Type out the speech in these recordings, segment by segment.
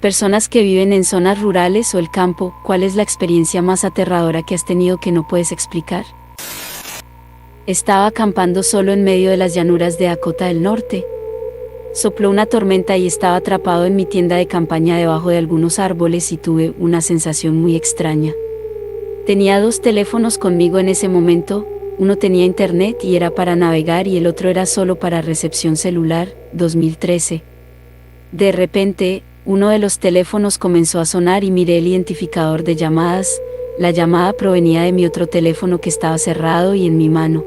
Personas que viven en zonas rurales o el campo, ¿cuál es la experiencia más aterradora que has tenido que no puedes explicar? Estaba acampando solo en medio de las llanuras de Dakota del Norte. Sopló una tormenta y estaba atrapado en mi tienda de campaña debajo de algunos árboles y tuve una sensación muy extraña. Tenía 2 teléfonos conmigo en ese momento, uno tenía internet y era para navegar y el otro era solo para recepción celular, 2013. De repente, uno de los teléfonos comenzó a sonar y miré el identificador de llamadas. La llamada provenía de mi otro teléfono que estaba cerrado y en mi mano.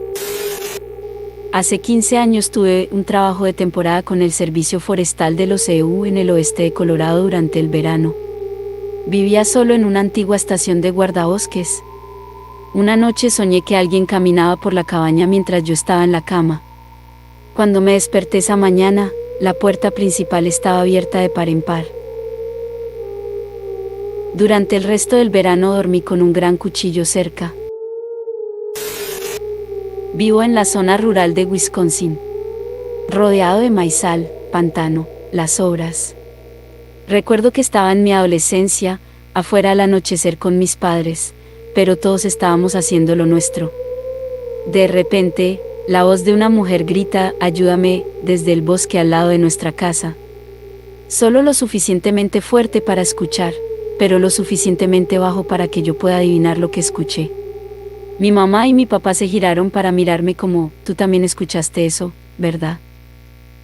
Hace 15 años tuve un trabajo de temporada con el Servicio Forestal de los EU en el oeste de Colorado durante el verano. Vivía solo en una antigua estación de guardabosques. Una noche soñé que alguien caminaba por la cabaña mientras yo estaba en la cama. Cuando me desperté esa mañana, la puerta principal estaba abierta de par en par. Durante el resto del verano dormí con un gran cuchillo cerca. Vivo en la zona rural de Wisconsin, rodeado de maizal, pantano, las obras. Recuerdo que estaba en mi adolescencia, afuera al anochecer con mis padres, pero todos estábamos haciendo lo nuestro. De repente, la voz de una mujer grita, «Ayúdame», desde el bosque al lado de nuestra casa. Solo lo suficientemente fuerte para escuchar, pero lo suficientemente bajo para que yo pueda adivinar lo que escuché. Mi mamá y mi papá se giraron para mirarme como, «Tú también escuchaste eso, ¿verdad?».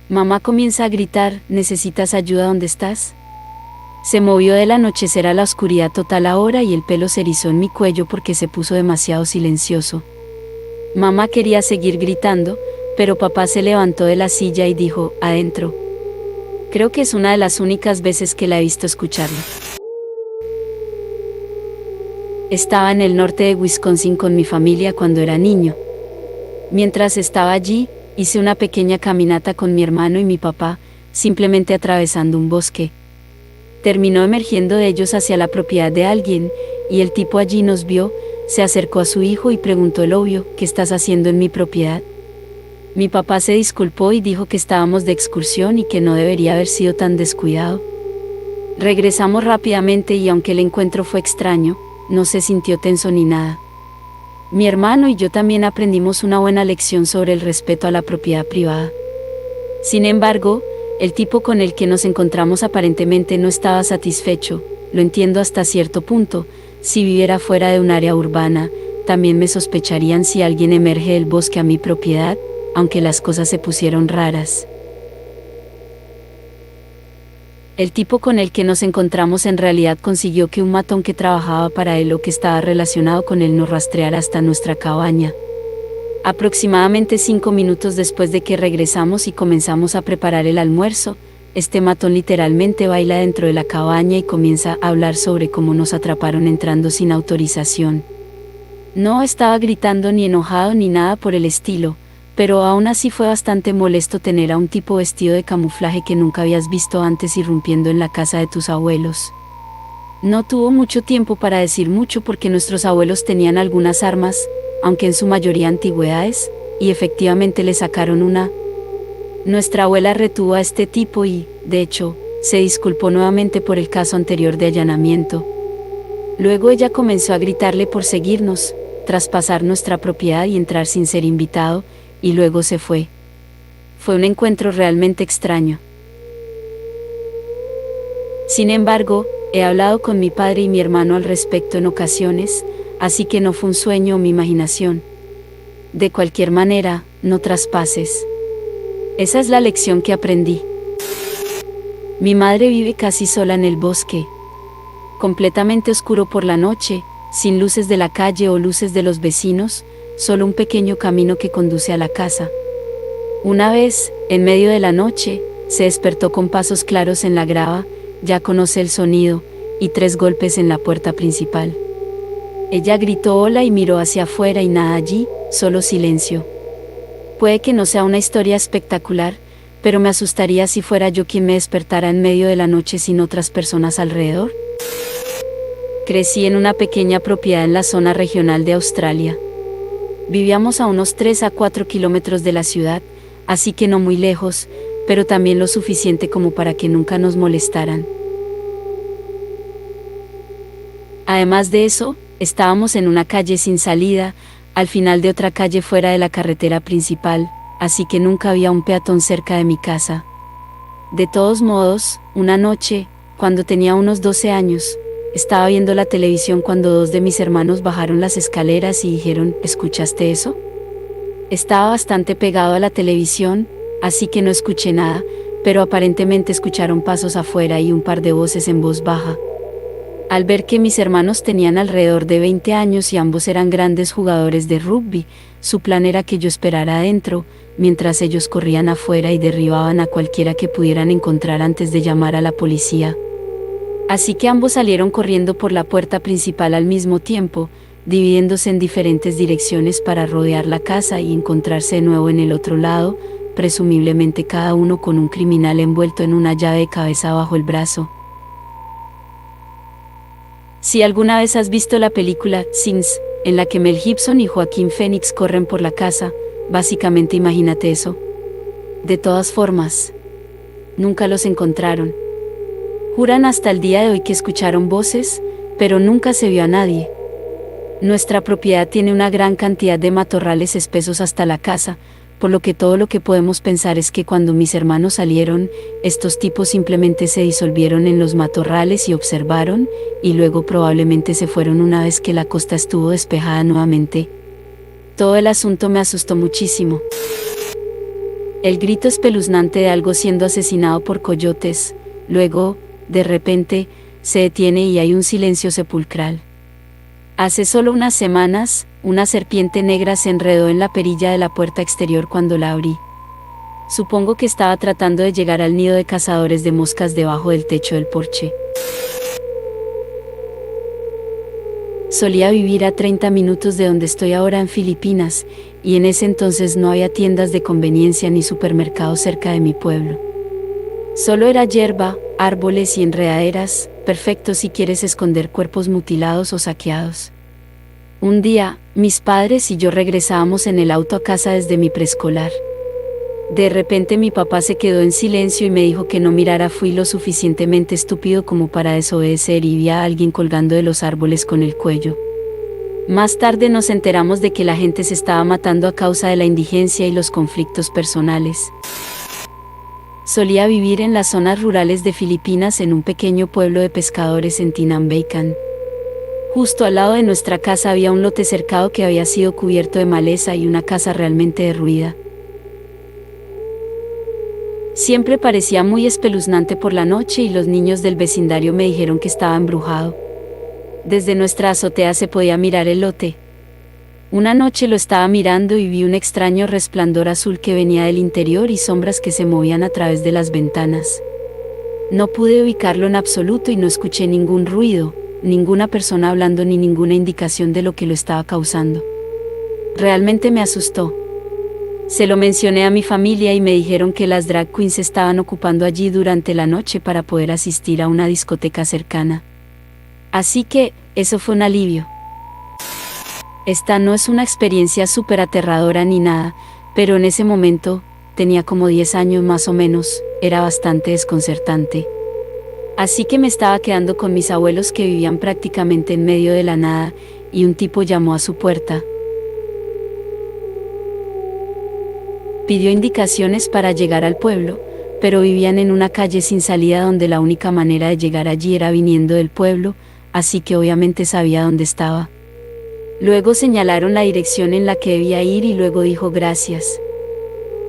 Mamá comienza a gritar, «¿Necesitas ayuda donde estás?». Se movió del anochecer a la oscuridad total ahora y el pelo se erizó en mi cuello porque se puso demasiado silencioso. Mamá quería seguir gritando, pero papá se levantó de la silla y dijo, «Adentro». Creo que es una de las únicas veces que la he visto escucharlo. Estaba en el norte de Wisconsin con mi familia cuando era niño. Mientras estaba allí, hice una pequeña caminata con mi hermano y mi papá, simplemente atravesando un bosque. Terminó emergiendo de ellos hacia la propiedad de alguien, y el tipo allí nos vio, se acercó a su hijo y preguntó el obvio, «¿Qué estás haciendo en mi propiedad?». Mi papá se disculpó y dijo que estábamos de excursión y que no debería haber sido tan descuidado. Regresamos rápidamente y aunque el encuentro fue extraño, no se sintió tenso ni nada. Mi hermano y yo también aprendimos una buena lección sobre el respeto a la propiedad privada. Sin embargo, el tipo con el que nos encontramos aparentemente no estaba satisfecho, lo entiendo hasta cierto punto. Si viviera fuera de un área urbana, también me sospecharían si alguien emerge del bosque a mi propiedad, aunque las cosas se pusieron raras. El tipo con el que nos encontramos en realidad consiguió que un matón que trabajaba para él o que estaba relacionado con él nos rastreara hasta nuestra cabaña. Aproximadamente 5 minutos después de que regresamos y comenzamos a preparar el almuerzo, este matón literalmente baila dentro de la cabaña y comienza a hablar sobre cómo nos atraparon entrando sin autorización. No estaba gritando ni enojado ni nada por el estilo, pero aún así fue bastante molesto tener a un tipo vestido de camuflaje que nunca habías visto antes irrumpiendo en la casa de tus abuelos. No tuvo mucho tiempo para decir mucho porque nuestros abuelos tenían algunas armas, aunque en su mayoría antigüedades, y efectivamente le sacaron una. Nuestra abuela retuvo a este tipo y, de hecho, se disculpó nuevamente por el caso anterior de allanamiento. Luego ella comenzó a gritarle por seguirnos, traspasar nuestra propiedad y entrar sin ser invitado, y luego se fue. Fue un encuentro realmente extraño. Sin embargo, he hablado con mi padre y mi hermano al respecto en ocasiones, así que no fue un sueño o mi imaginación. De cualquier manera, no traspases. Esa es la lección que aprendí. Mi madre vive casi sola en el bosque. Completamente oscuro por la noche, sin luces de la calle o luces de los vecinos, solo un pequeño camino que conduce a la casa. Una vez, en medio de la noche, se despertó con pasos claros en la grava, ya conoce el sonido, y 3 golpes en la puerta principal. Ella gritó hola y miró hacia afuera y nada allí, solo silencio. Puede que no sea una historia espectacular, pero me asustaría si fuera yo quien me despertara en medio de la noche sin otras personas alrededor. Crecí en una pequeña propiedad en la zona regional de Australia. Vivíamos a unos 3 a 4 kilómetros de la ciudad, así que no muy lejos, pero también lo suficiente como para que nunca nos molestaran. Además de eso, estábamos en una calle sin salida, al final de otra calle fuera de la carretera principal, así que nunca había un peatón cerca de mi casa. De todos modos, una noche, cuando tenía unos 12 años, estaba viendo la televisión cuando dos de mis hermanos bajaron las escaleras y dijeron, ¿escuchaste eso? Estaba bastante pegado a la televisión, así que no escuché nada, pero aparentemente escucharon pasos afuera y un par de voces en voz baja. Al ver que mis hermanos tenían alrededor de 20 años y ambos eran grandes jugadores de rugby, su plan era que yo esperara adentro, mientras ellos corrían afuera y derribaban a cualquiera que pudieran encontrar antes de llamar a la policía. Así que ambos salieron corriendo por la puerta principal al mismo tiempo, dividiéndose en diferentes direcciones para rodear la casa y encontrarse de nuevo en el otro lado, presumiblemente cada uno con un criminal envuelto en una llave de cabeza bajo el brazo. Si alguna vez has visto la película Sins, en la que Mel Gibson y Joaquín Phoenix corren por la casa, básicamente imagínate eso. De todas formas, nunca los encontraron. Juran hasta el día de hoy que escucharon voces, pero nunca se vio a nadie. Nuestra propiedad tiene una gran cantidad de matorrales espesos hasta la casa, por lo que todo lo que podemos pensar es que cuando mis hermanos salieron, estos tipos simplemente se disolvieron en los matorrales y observaron, y luego probablemente se fueron una vez que la costa estuvo despejada nuevamente. Todo el asunto me asustó muchísimo. El grito espeluznante de algo siendo asesinado por coyotes, luego, de repente, se detiene y hay un silencio sepulcral. Hace solo unas semanas, una serpiente negra se enredó en la perilla de la puerta exterior cuando la abrí. Supongo que estaba tratando de llegar al nido de cazadores de moscas debajo del techo del porche. Solía vivir a 30 minutos de donde estoy ahora en Filipinas, y en ese entonces no había tiendas de conveniencia ni supermercados cerca de mi pueblo. Solo era hierba, árboles y enredaderas, perfecto si quieres esconder cuerpos mutilados o saqueados. Un día, mis padres y yo regresábamos en el auto a casa desde mi preescolar. De repente mi papá se quedó en silencio y me dijo que no mirara. Fui lo suficientemente estúpido como para desobedecer y vi a alguien colgando de los árboles con el cuello. Más tarde nos enteramos de que la gente se estaba matando a causa de la indigencia y los conflictos personales. Solía vivir en las zonas rurales de Filipinas en un pequeño pueblo de pescadores en Tinambaycan. Justo al lado de nuestra casa había un lote cercado que había sido cubierto de maleza y una casa realmente derruida. Siempre parecía muy espeluznante por la noche y los niños del vecindario me dijeron que estaba embrujado. Desde nuestra azotea se podía mirar el lote. Una noche lo estaba mirando y vi un extraño resplandor azul que venía del interior y sombras que se movían a través de las ventanas. No pude ubicarlo en absoluto y no escuché ningún ruido, ninguna persona hablando ni ninguna indicación de lo que lo estaba causando. Realmente me asustó. Se lo mencioné a mi familia y me dijeron que las drag queens estaban ocupando allí durante la noche para poder asistir a una discoteca cercana. Así que, eso fue un alivio. Esta no es una experiencia súper aterradora ni nada, pero en ese momento, tenía como 10 años más o menos, era bastante desconcertante. Así que me estaba quedando con mis abuelos que vivían prácticamente en medio de la nada, y un tipo llamó a su puerta. Pidió indicaciones para llegar al pueblo, pero vivían en una calle sin salida donde la única manera de llegar allí era viniendo del pueblo, así que obviamente sabía dónde estaba. Luego señalaron la dirección en la que debía ir y luego dijo gracias.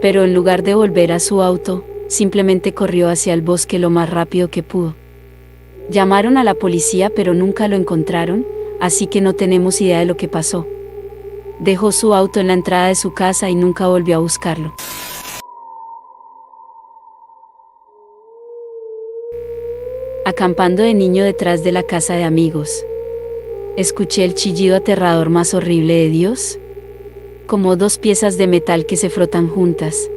Pero en lugar de volver a su auto, simplemente corrió hacia el bosque lo más rápido que pudo. Llamaron a la policía pero nunca lo encontraron, así que no tenemos idea de lo que pasó. Dejó su auto en la entrada de su casa y nunca volvió a buscarlo. Acampando de niño detrás de la casa de amigos. Escuché el chillido aterrador más horrible de Dios. Como dos piezas de metal que se frotan juntas.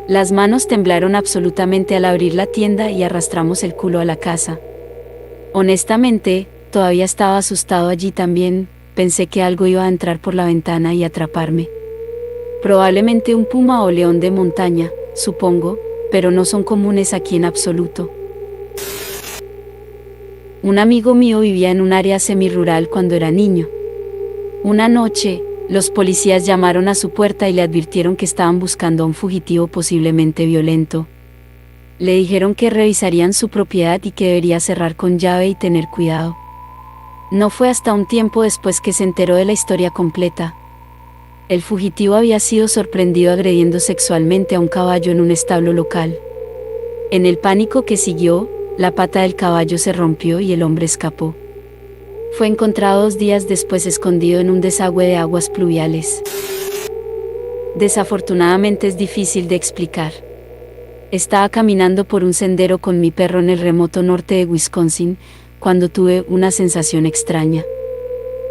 Las manos temblaron absolutamente al abrir la tienda y arrastramos el culo a la casa. Honestamente, todavía estaba asustado allí también, pensé que algo iba a entrar por la ventana y atraparme. Probablemente un puma o león de montaña, supongo, pero no son comunes aquí en absoluto. Un amigo mío vivía en un área semirural cuando era niño. Una noche, los policías llamaron a su puerta y le advirtieron que estaban buscando a un fugitivo posiblemente violento. Le dijeron que revisarían su propiedad y que debería cerrar con llave y tener cuidado. No fue hasta un tiempo después que se enteró de la historia completa. El fugitivo había sido sorprendido agrediendo sexualmente a un caballo en un establo local. En el pánico que siguió, la pata del caballo se rompió y el hombre escapó. Fue encontrado 2 días después escondido en un desagüe de aguas pluviales. Desafortunadamente es difícil de explicar. Estaba caminando por un sendero con mi perro en el remoto norte de Wisconsin, cuando tuve una sensación extraña.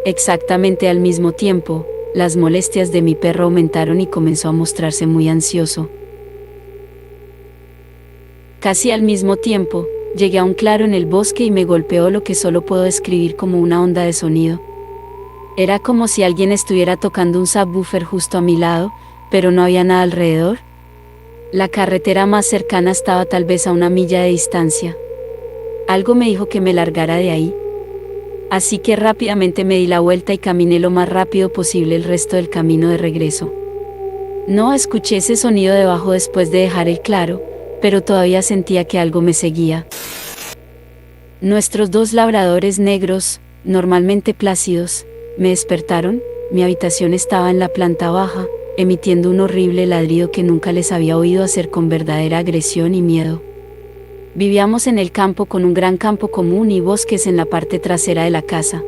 Exactamente al mismo tiempo, las molestias de mi perro aumentaron y comenzó a mostrarse muy ansioso. Casi al mismo tiempo, llegué a un claro en el bosque y me golpeó lo que solo puedo describir como una onda de sonido. Era como si alguien estuviera tocando un subwoofer justo a mi lado, pero no había nada alrededor. La carretera más cercana estaba tal vez a 1 milla de distancia. Algo me dijo que me largara de ahí. Así que rápidamente me di la vuelta y caminé lo más rápido posible el resto del camino de regreso. No escuché ese sonido debajo después de dejar el claro, pero todavía sentía que algo me seguía. Nuestros 2 labradores negros, normalmente plácidos, me despertaron. Mi habitación estaba en la planta baja, emitiendo un horrible ladrido que nunca les había oído hacer con verdadera agresión y miedo. Vivíamos en el campo con un gran campo común y bosques en la parte trasera de la casa.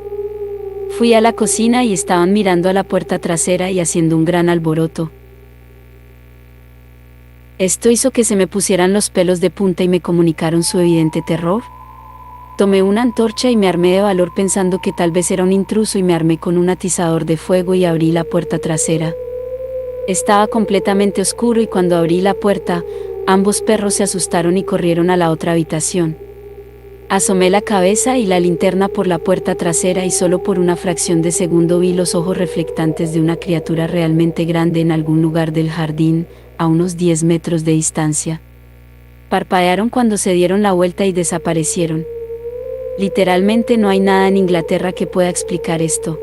Fui a la cocina y estaban mirando a la puerta trasera y haciendo un gran alboroto. Esto hizo que se me pusieran los pelos de punta y me comunicaron su evidente terror. Tomé una antorcha y me armé de valor pensando que tal vez era un intruso y me armé con un atizador de fuego y abrí la puerta trasera. Estaba completamente oscuro y cuando abrí la puerta, ambos perros se asustaron y corrieron a la otra habitación. Asomé la cabeza y la linterna por la puerta trasera y solo por una fracción de segundo vi los ojos reflectantes de una criatura realmente grande en algún lugar del jardín, a unos 10 metros de distancia. Parpadearon cuando se dieron la vuelta y desaparecieron. Literalmente no hay nada en Inglaterra que pueda explicar esto.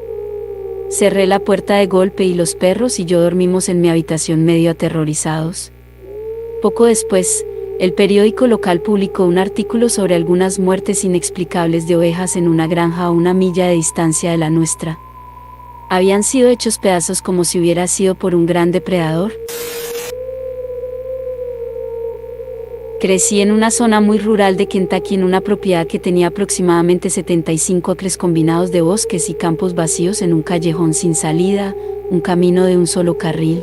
Cerré la puerta de golpe y los perros y yo dormimos en mi habitación medio aterrorizados. Poco después, el periódico local publicó un artículo sobre algunas muertes inexplicables de ovejas en una granja a 1 milla de distancia de la nuestra. Habían sido hechos pedazos como si hubiera sido por un gran depredador. Crecí en una zona muy rural de Kentucky en una propiedad que tenía aproximadamente 75 acres combinados de bosques y campos vacíos en un callejón sin salida, un camino de un solo carril.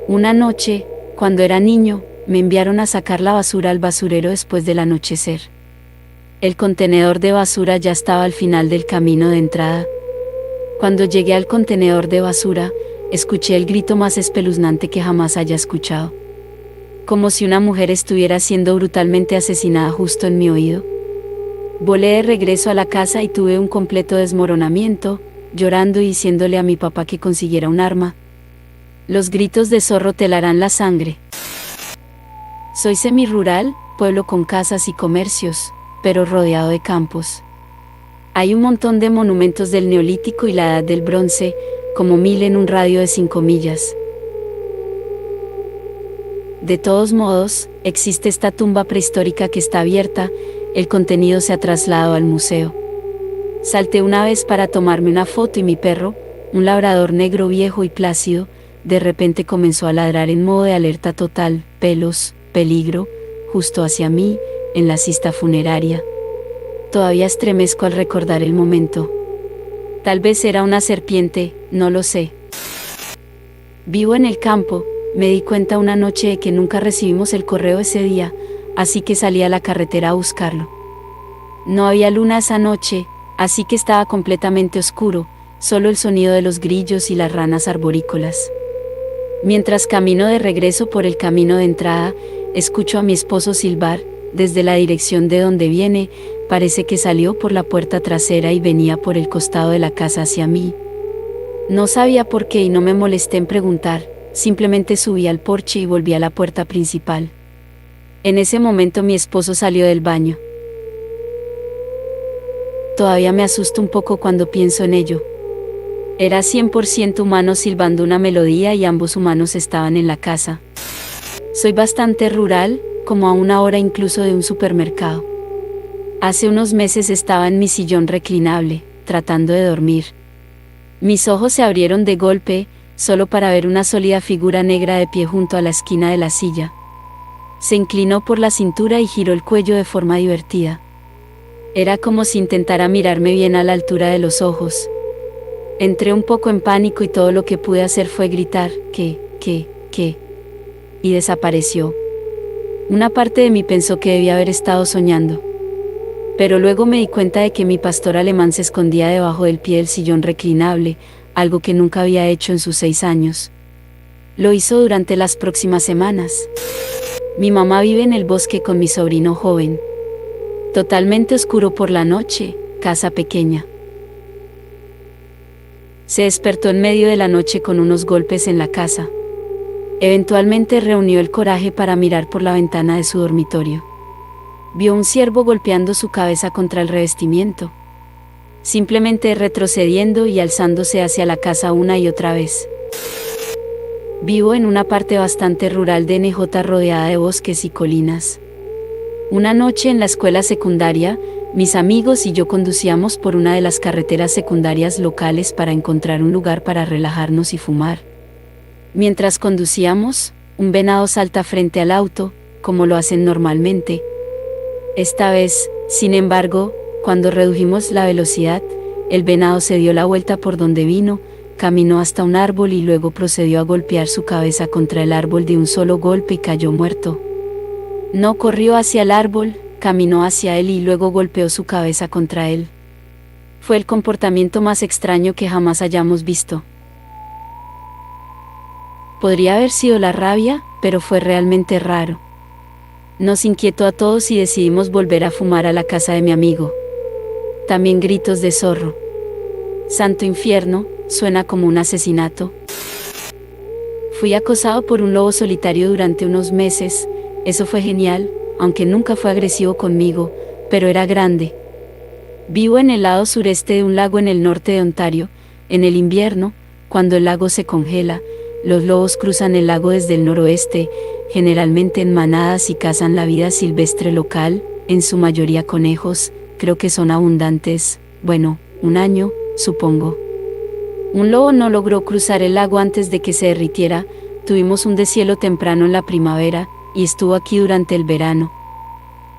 Una noche, cuando era niño, me enviaron a sacar la basura al basurero después del anochecer. El contenedor de basura ya estaba al final del camino de entrada. Cuando llegué al contenedor de basura, escuché el grito más espeluznante que jamás haya escuchado. Como si una mujer estuviera siendo brutalmente asesinada justo en mi oído. Volé de regreso a la casa y tuve un completo desmoronamiento, llorando y diciéndole a mi papá que consiguiera un arma. Los gritos de zorro te helarán la sangre. Soy semirural, pueblo con casas y comercios, pero rodeado de campos. Hay un montón de monumentos del Neolítico y la Edad del Bronce, como 1000 en un radio de 5 millas. De todos modos, existe esta tumba prehistórica que está abierta, el contenido se ha trasladado al museo. Salté una vez para tomarme una foto y mi perro, un labrador negro viejo y plácido, de repente comenzó a ladrar en modo de alerta total, pelos, peligro, justo hacia mí, en la cista funeraria. Todavía estremezco al recordar el momento. Tal vez era una serpiente, no lo sé. Vivo en el campo. Me di cuenta una noche de que nunca recibimos el correo ese día, así que salí a la carretera a buscarlo. No había luna esa noche, así que estaba completamente oscuro, solo el sonido de los grillos y las ranas arborícolas. Mientras camino de regreso por el camino de entrada, escucho a mi esposo silbar, desde la dirección de donde viene, parece que salió por la puerta trasera y venía por el costado de la casa hacia mí. No sabía por qué y no me molesté en preguntar. Simplemente subí al porche y volví a la puerta principal. En ese momento mi esposo salió del baño. Todavía me asusto un poco cuando pienso en ello. Era 100% humano silbando una melodía y ambos humanos estaban en la casa. Soy bastante rural, como a una hora incluso de un supermercado. Hace unos meses estaba en mi sillón reclinable, tratando de dormir. Mis ojos se abrieron de golpe, solo para ver una sólida figura negra de pie junto a la esquina de la silla. Se inclinó por la cintura y giró el cuello de forma divertida. Era como si intentara mirarme bien a la altura de los ojos. Entré un poco en pánico y todo lo que pude hacer fue gritar, ¿qué? Y desapareció. Una parte de mí pensó que debía haber estado soñando. Pero luego me di cuenta de que mi pastor alemán se escondía debajo del pie del sillón reclinable, algo que nunca había hecho en sus 6 años. Lo hizo durante las próximas semanas. Mi mamá vive en el bosque con mi sobrino joven. Totalmente oscuro por la noche, casa pequeña. Se despertó en medio de la noche con unos golpes en la casa. Eventualmente reunió el coraje para mirar por la ventana de su dormitorio. Vio un ciervo golpeando su cabeza contra el revestimiento. Simplemente retrocediendo y alzándose hacia la casa una y otra vez. Vivo en una parte bastante rural de NJ rodeada de bosques y colinas. Una noche en la escuela secundaria, mis amigos y yo conducíamos por una de las carreteras secundarias locales para encontrar un lugar para relajarnos y fumar. Mientras conducíamos, un venado salta frente al auto, como lo hacen normalmente. Esta vez, sin embargo, cuando redujimos la velocidad, el venado se dio la vuelta por donde vino, caminó hasta un árbol y luego procedió a golpear su cabeza contra el árbol de un solo golpe y cayó muerto. No corrió hacia el árbol, caminó hacia él y luego golpeó su cabeza contra él. Fue el comportamiento más extraño que jamás hayamos visto. Podría haber sido la rabia, pero fue realmente raro. Nos inquietó a todos y decidimos volver a fumar a la casa de mi amigo. También gritos de zorro. Santo infierno, suena como un asesinato. Fui acosado por un lobo solitario durante unos meses. Eso fue genial, aunque nunca fue agresivo conmigo, pero era grande. Vivo en el lado sureste de un lago en el norte de Ontario. En el invierno, cuando el lago se congela, los lobos cruzan el lago desde el noroeste, generalmente en manadas y cazan la vida silvestre local, en su mayoría conejos, creo que son abundantes, bueno, un año, supongo. Un lobo no logró cruzar el lago antes de que se derritiera, tuvimos un deshielo temprano en la primavera, y estuvo aquí durante el verano.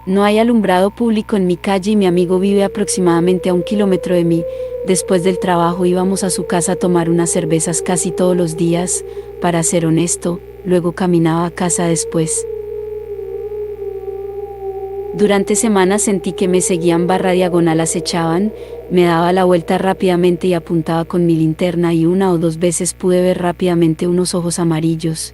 No hay alumbrado público en mi calle y mi amigo vive aproximadamente a 1 kilómetro de mí. Después del trabajo íbamos a su casa a tomar unas cervezas casi todos los días, para ser honesto, luego caminaba a casa después. Durante semanas sentí que me seguían barra diagonal acechaban, me daba la vuelta rápidamente y apuntaba con mi linterna y 1 o 2 veces pude ver rápidamente unos ojos amarillos.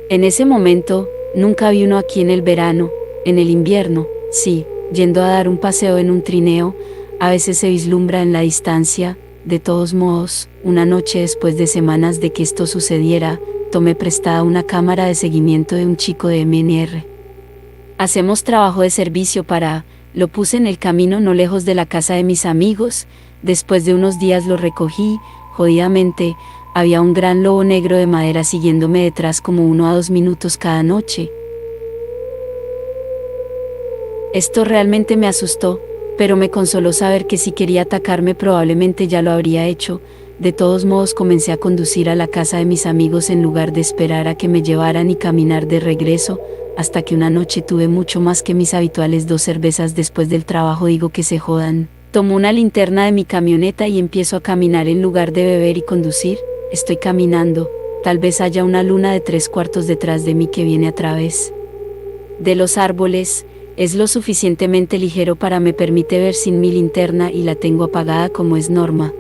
En ese momento, nunca vi uno aquí en el verano, en el invierno, sí, yendo a dar un paseo en un trineo, a veces se vislumbra en la distancia. De todos modos, una noche después de semanas de que esto sucediera, tomé prestada una cámara de seguimiento de un chico de MNR. Hacemos trabajo de servicio lo puse en el camino no lejos de la casa de mis amigos, después de unos días lo recogí, jodidamente, había un gran lobo negro de madera siguiéndome detrás como 1 a 2 minutos cada noche. Esto realmente me asustó, pero me consoló saber que si quería atacarme probablemente ya lo habría hecho. De todos modos comencé a conducir a la casa de mis amigos en lugar de esperar a que me llevaran y caminar de regreso, hasta que una noche tuve mucho más que mis habituales 2 cervezas después del trabajo. Digo que se jodan. Tomo una linterna de mi camioneta y empiezo a caminar en lugar de beber y conducir. Estoy caminando, tal vez haya una luna de 3/4 detrás de mí que viene a través de los árboles. Es lo suficientemente ligero para me permite ver sin mi linterna y la tengo apagada como es norma.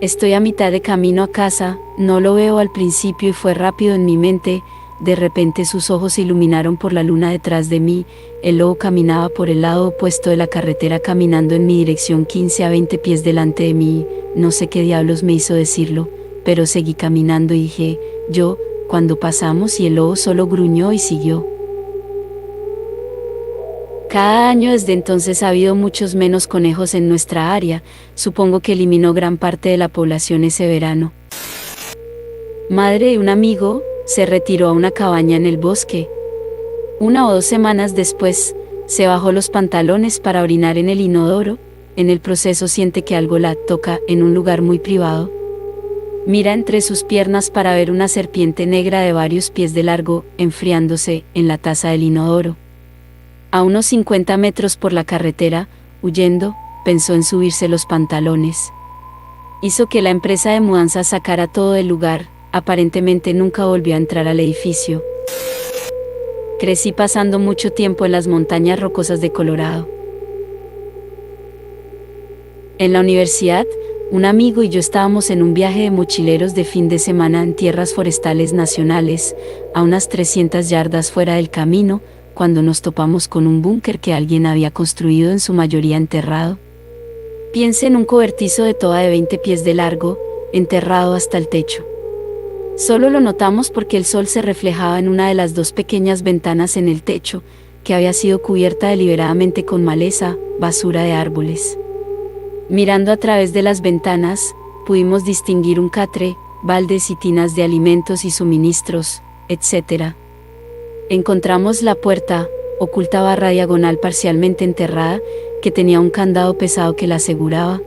Estoy a mitad de camino a casa, no lo veo al principio y fue rápido en mi mente. De repente sus ojos se iluminaron por la luna detrás de mí. El lobo caminaba por el lado opuesto de la carretera caminando en mi dirección 15 a 20 pies delante de mí. No sé qué diablos me hizo decirlo, pero seguí caminando y dije, cuando pasamos y el lobo solo gruñó y siguió. Cada año desde entonces ha habido muchos menos conejos en nuestra área, supongo que eliminó gran parte de la población ese verano. Madre de un amigo, se retiró a una cabaña en el bosque. 1 o 2 semanas después, se bajó los pantalones para orinar en el inodoro. En el proceso siente que algo la toca en un lugar muy privado. Mira entre sus piernas para ver una serpiente negra de varios pies de largo, enfriándose en la taza del inodoro. A unos 50 metros por la carretera, huyendo, pensó en subirse los pantalones. Hizo que la empresa de mudanza sacara todo del lugar, aparentemente nunca volvió a entrar al edificio. Crecí pasando mucho tiempo en las montañas rocosas de Colorado. En la universidad, un amigo y yo estábamos en un viaje de mochileros de fin de semana en tierras forestales nacionales, a unas 300 yardas fuera del camino, cuando nos topamos con un búnker que alguien había construido en su mayoría enterrado. Piense en un cobertizo de toda de 20 pies de largo, enterrado hasta el techo. Solo lo notamos porque el sol se reflejaba en una de las 2 pequeñas ventanas en el techo, que había sido cubierta deliberadamente con maleza, basura de árboles. Mirando a través de las ventanas, pudimos distinguir un catre, baldes y tinas de alimentos y suministros, etc. Encontramos la puerta, oculta barra diagonal parcialmente enterrada, que tenía un candado pesado que la aseguraba.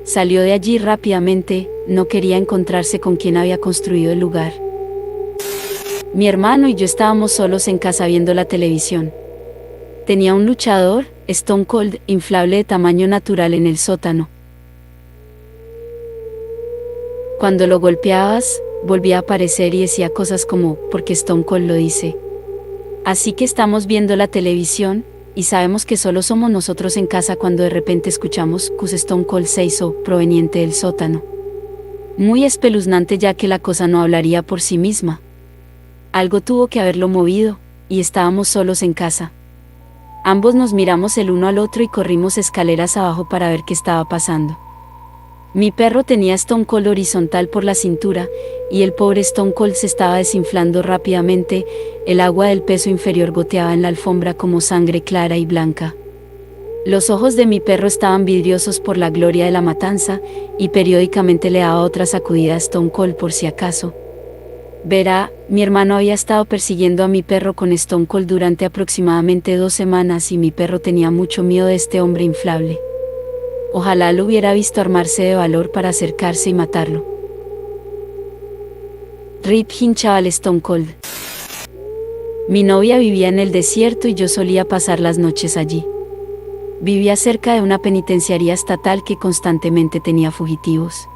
Salió de allí rápidamente, no quería encontrarse con quien había construido el lugar. Mi hermano y yo estábamos solos en casa viendo la televisión. Tenía un luchador, Stone Cold, inflable de tamaño natural en el sótano. Cuando lo golpeabas, volvía a aparecer y decía cosas como, porque Stone Cold lo dice. Así que estamos viendo la televisión, y sabemos que solo somos nosotros en casa cuando de repente escuchamos "Cus Stone Cold se hizo", proveniente del sótano. Muy espeluznante ya que la cosa no hablaría por sí misma. Algo tuvo que haberlo movido, y estábamos solos en casa. Ambos nos miramos el uno al otro y corrimos escaleras abajo para ver qué estaba pasando. Mi perro tenía Stone Cold horizontal por la cintura, y el pobre Stone Cold se estaba desinflando rápidamente. El agua del peso inferior goteaba en la alfombra como sangre clara y blanca. Los ojos de mi perro estaban vidriosos por la gloria de la matanza, y periódicamente le daba otra sacudida a Stone Cold por si acaso. Verá, mi hermano había estado persiguiendo a mi perro con Stone Cold durante aproximadamente 2 semanas y mi perro tenía mucho miedo de este hombre inflable. Ojalá lo hubiera visto armarse de valor para acercarse y matarlo. Rip hinchaba al Stone Cold. Mi novia vivía en el desierto y yo solía pasar las noches allí. Vivía cerca de una penitenciaría estatal que constantemente tenía fugitivos.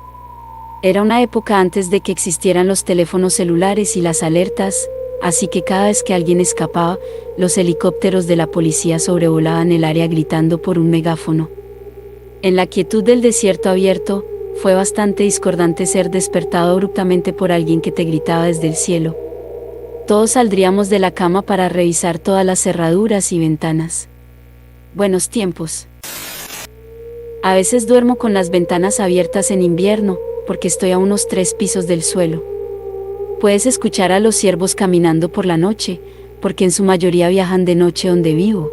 Era una época antes de que existieran los teléfonos celulares y las alertas, así que cada vez que alguien escapaba, los helicópteros de la policía sobrevolaban el área gritando por un megáfono. En la quietud del desierto abierto, fue bastante discordante ser despertado abruptamente por alguien que te gritaba desde el cielo. Todos saldríamos de la cama para revisar todas las cerraduras y ventanas. Buenos tiempos. A veces duermo con las ventanas abiertas en invierno, porque estoy a unos 3 pisos del suelo. Puedes escuchar a los ciervos caminando por la noche, porque en su mayoría viajan de noche donde vivo.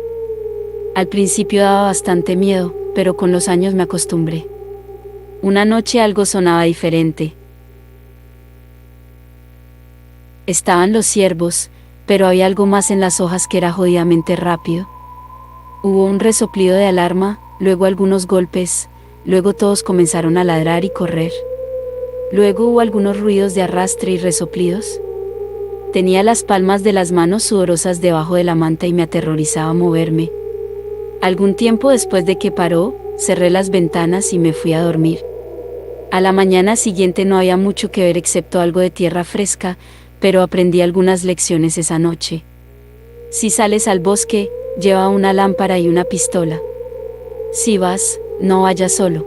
Al principio daba bastante miedo, pero con los años me acostumbré. Una noche algo sonaba diferente. Estaban los ciervos, pero había algo más en las hojas que era jodidamente rápido. Hubo un resoplido de alarma, luego algunos golpes, luego todos comenzaron a ladrar y correr. Luego hubo algunos ruidos de arrastre y resoplidos. Tenía las palmas de las manos sudorosas debajo de la manta y me aterrorizaba moverme. Algún tiempo después de que paró, cerré las ventanas y me fui a dormir. A la mañana siguiente no había mucho que ver excepto algo de tierra fresca, pero aprendí algunas lecciones esa noche. Si sales al bosque, lleva una lámpara y una pistola. Si vas, no vayas solo.